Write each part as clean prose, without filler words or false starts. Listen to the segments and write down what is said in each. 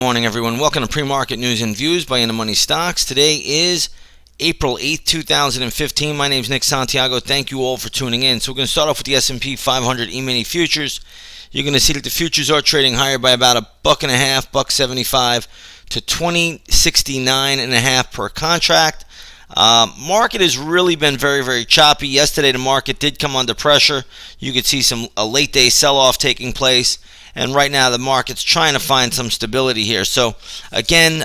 Morning, everyone. Welcome to Pre-Market News and Views by InTheMoneyStocks. Today is April 8th, 2015. My name is Nick Santiago. Thank you all for tuning in. So we're going to start off with the S&P 500 E-mini futures. You're going to see that the futures are trading higher by about $1.50, $1.75 to $20.69.5 per contract. Market has really been very, very choppy. Yesterday, the market did come under pressure. You could see a late day sell-off taking place. And right now, the market's trying to find some stability here. So, again,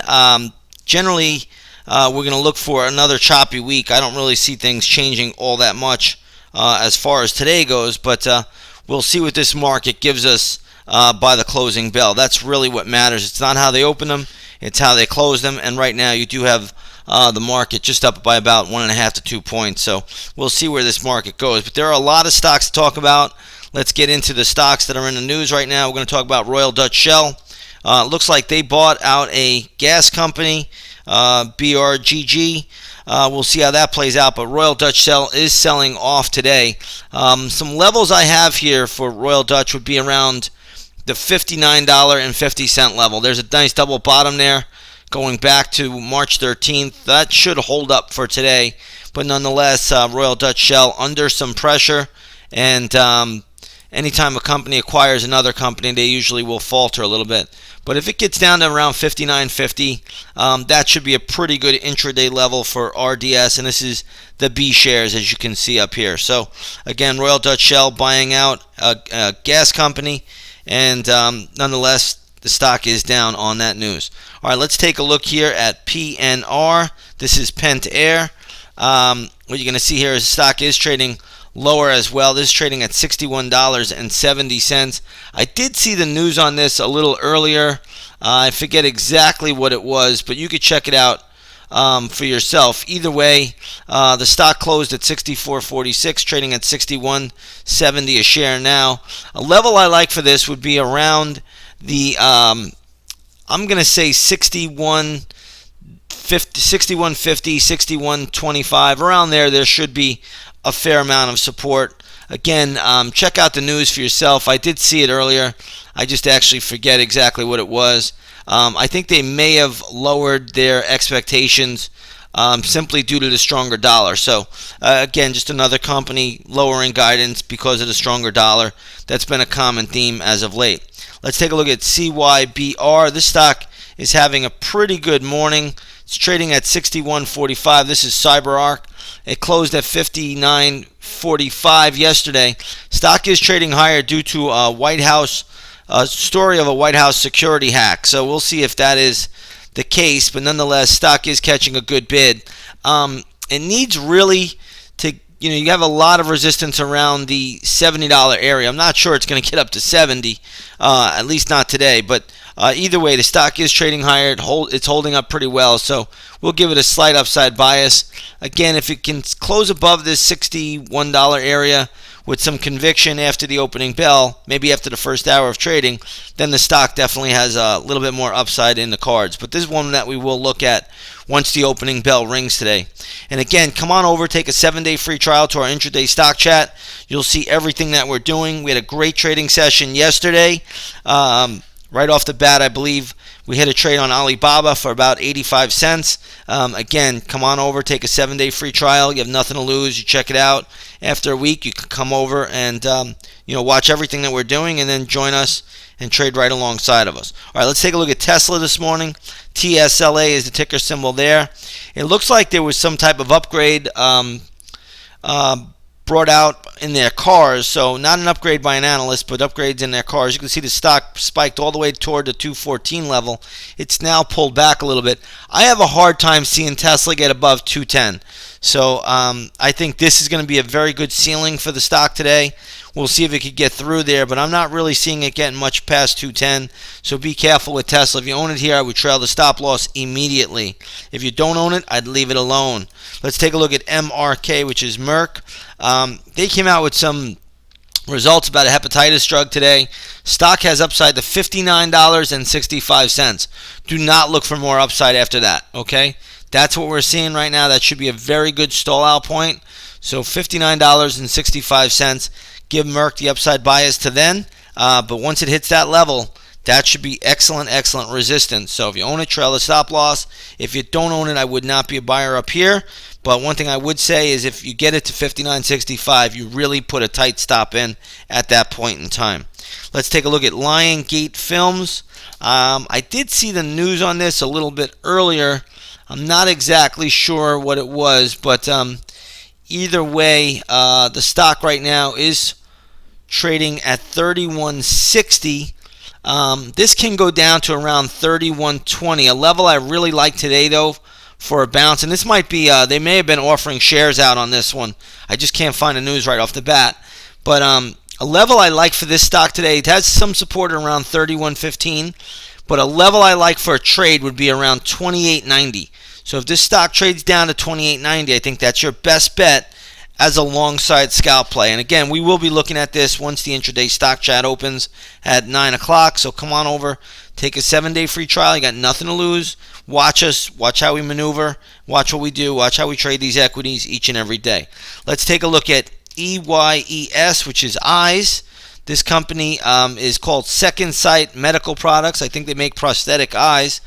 generally, we're going to look for another choppy week. I don't really see things changing all that much as far as today goes. But we'll see what this market gives us by the closing bell. That's really what matters. It's not how they open them. It's how they close them. And right now, you do have the market just up by about 1.5 to 2 points. So we'll see where this market goes. But there are a lot of stocks to talk about. Let's get into the stocks that are in the news right now. We're going to talk about Royal Dutch Shell. Looks like they bought out a gas company, BRGG. We'll see how that plays out. But Royal Dutch Shell is selling off today. Some levels I have here for Royal Dutch would be around the $59.50 level. There's a nice double bottom there going back to March 13th. That should hold up for today. But nonetheless, Royal Dutch Shell under some pressure. And anytime a company acquires another company, they usually will falter a little bit. But if it gets down to around $59.50, that should be a pretty good intraday level for RDS. And this is the B shares, as you can see up here. So, again, Royal Dutch Shell buying out a gas company. And nonetheless, the stock is down on that news. All right, let's take a look here at PNR. This is Pentair. What you're going to see here is the stock is trading lower as well. This is trading at $61.70. I did see the news on this a little earlier. I forget exactly what it was, but you could check it out for yourself. Either way, the stock closed at $64.46, trading at $61.70 a share now. A level I like for this would be around the, I'm going to say $61.50, $61.25, around there. There should be a fair amount of support. Again, check out the news for yourself. I did see it earlier. I just actually forget exactly what it was. I think they may have lowered their expectations simply due to the stronger dollar. So, again, just another company lowering guidance because of the stronger dollar. That's been a common theme as of late. Let's take a look at CYBR. This stock is having a pretty good morning. It's trading at $61.45. This is CyberArk. It closed at $59.45 yesterday. Stock is trading higher due to a story of a White House security hack. So we'll see if that is the case. But nonetheless, stock is catching a good bid. It needs really to, you have a lot of resistance around the $70 area. I'm not sure it's going to get up to 70, at least not today. But either way, the stock is trading higher. It's holding up pretty well. So we'll give it a slight upside bias. Again, if it can close above this $61 area with some conviction after the opening bell, maybe after the first hour of trading, then the stock definitely has a little bit more upside in the cards. But this is one that we will look at once the opening bell rings today. And again, come on over, take a 7-day free trial to our intraday stock chat. You'll see everything that we're doing. We had a great trading session yesterday. Right off the bat, I believe we hit a trade on Alibaba for about 85 cents. Again, come on over, take a 7-day free trial. You have nothing to lose. You check it out. After a week, you can come over and watch everything that we're doing and then join us and trade right alongside of us. All right, let's take a look at Tesla this morning. TSLA is the ticker symbol there. It looks like there was some type of upgrade brought out in their cars, so not an upgrade by an analyst, but upgrades in their cars. You can see the stock spiked all the way toward the 214 level. It's now pulled back a little bit. I have a hard time seeing Tesla get above 210. So I think this is going to be a very good ceiling for the stock today. We'll see if it could get through there, but I'm not really seeing it getting much past 210. So be careful with Tesla. If you own it here, I would trail the stop loss immediately. If you don't own it, I'd leave it alone. Let's take a look at MRK, which is Merck. They came out with some results about a hepatitis drug today. Stock has upside to $59.65. Do not look for more upside after that, okay? That's what we're seeing right now. That should be a very good stall out point. So $59.65. Give Merck the upside bias to then. But once it hits that level, That should be excellent, excellent resistance. So if you own it, trail the stop loss. If you don't own it, I would not be a buyer up here. But one thing I would say is if you get it to 59.65, you really put a tight stop in at that point in time. Let's take a look at Lion Gate Films. I did see the news on this a little bit earlier. I'm not exactly sure what it was, but either way, the stock right now is trading at 31.60. This can go down to around 31.20. A level I really like today, though, for a bounce. And this might be, they may have been offering shares out on this one. I just can't find the news right off the bat. But a level I like for this stock today, it has some support around 31.15. But a level I like for a trade would be around 28.90. So if this stock trades down to 28.90, I think that's your best bet as a long-side scalp play. And again, we will be looking at this once the intraday stock chat opens at 9 o'clock. So come on over, take a 7-day free trial. You got nothing to lose. Watch us. Watch how we maneuver. Watch what we do. Watch how we trade these equities each and every day. Let's take a look at EYES, which is eyes. This company is called Second Sight Medical Products. I think they make prosthetic eyes.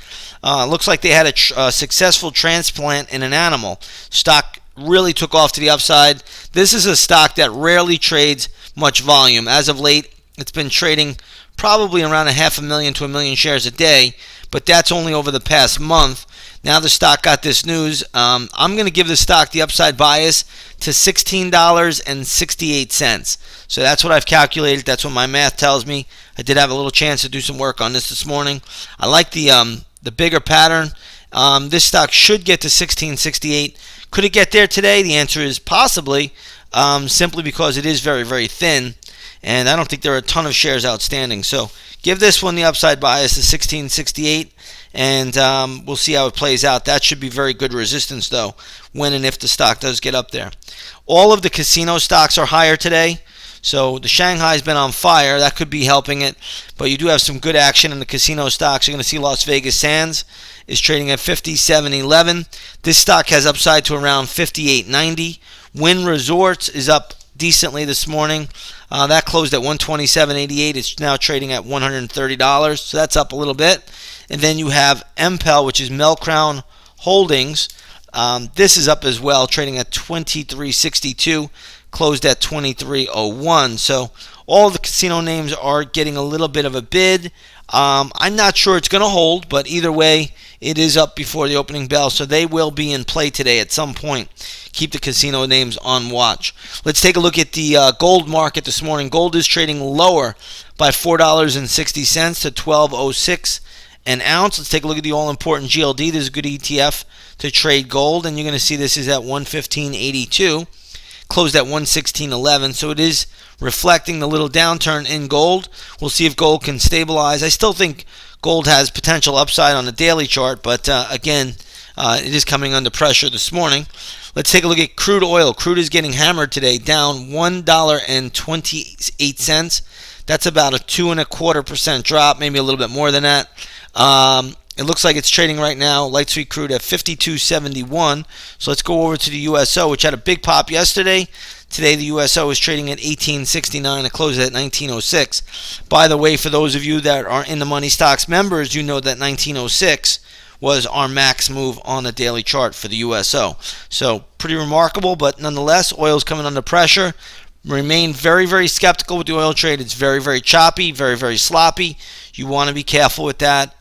Looks like they had a successful transplant in an animal. Stock really took off to the upside. This is a stock that rarely trades much volume. As of late, it's been trading probably around 500,000 to 1 million shares a day, but that's only over the past month. Now the stock got this news. I'm going to give the stock the upside bias to $16.68. So that's what I've calculated. That's what my math tells me. I did have a little chance to do some work on this morning. I like the bigger pattern. This stock should get to $16.68. Could it get there today? The answer is possibly, simply because it is very, very thin, and I don't think there are a ton of shares outstanding. So give this one the upside bias to $16.68, and we'll see how it plays out. That should be very good resistance, though, when and if the stock does get up there. All of the casino stocks are higher today. So the Shanghai's been on fire. That could be helping it. But you do have some good action in the casino stocks. You're going to see Las Vegas Sands is trading at 57.11. This stock has upside to around 58.90. Wynn Resorts is up decently this morning. That closed at 127.88. It's now trading at $130. So that's up a little bit. And then you have MPEL, which is Melcrown Holdings. This is up as well, trading at 23.62. Closed at 23.01. So all the casino names are getting a little bit of a bid. I'm not sure it's going to hold, but either way, it is up before the opening bell, so they will be in play today at some point. Keep the casino names on watch. Let's take a look at the gold market this morning. Gold is trading lower by $4.60 to $12.06 an ounce. Let's take a look at the all-important GLD. This is a good ETF to trade gold, and you're going to see this is at 115.82. Closed at 116.11, so it is reflecting the little downturn in gold. We'll see if gold can stabilize. I still think gold has potential upside on the daily chart, but again, it is coming under pressure this morning. Let's take a look at crude oil. Crude is getting hammered today, down $1.28. That's about a 2.25% drop, maybe a little bit more than that. It looks like it's trading right now, light sweet crude, at 52.71. So let's go over to the USO, which had a big pop yesterday. Today, the USO is trading at 18.69. It closed at 19.06. By the way, for those of you that are in the Money Stocks members, you know that 19.06 was our max move on the daily chart for the USO. So pretty remarkable, but nonetheless, oil's coming under pressure. Remain very, very skeptical with the oil trade. It's very, very choppy, very, very sloppy. You want to be careful with that.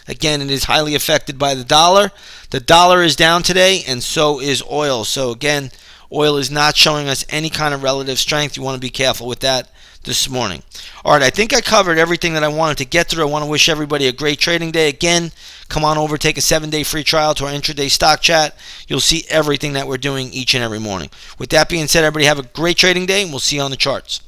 Again, it is highly affected by the dollar. The dollar is down today, and so is oil. So again, oil is not showing us any kind of relative strength. You want to be careful with that this morning. All right, I think I covered everything that I wanted to get through. I want to wish everybody a great trading day. Again, come on over, take a 7-day free trial to our intraday stock chat. You'll see everything that we're doing each and every morning. With that being said, everybody have a great trading day, and we'll see you on the charts.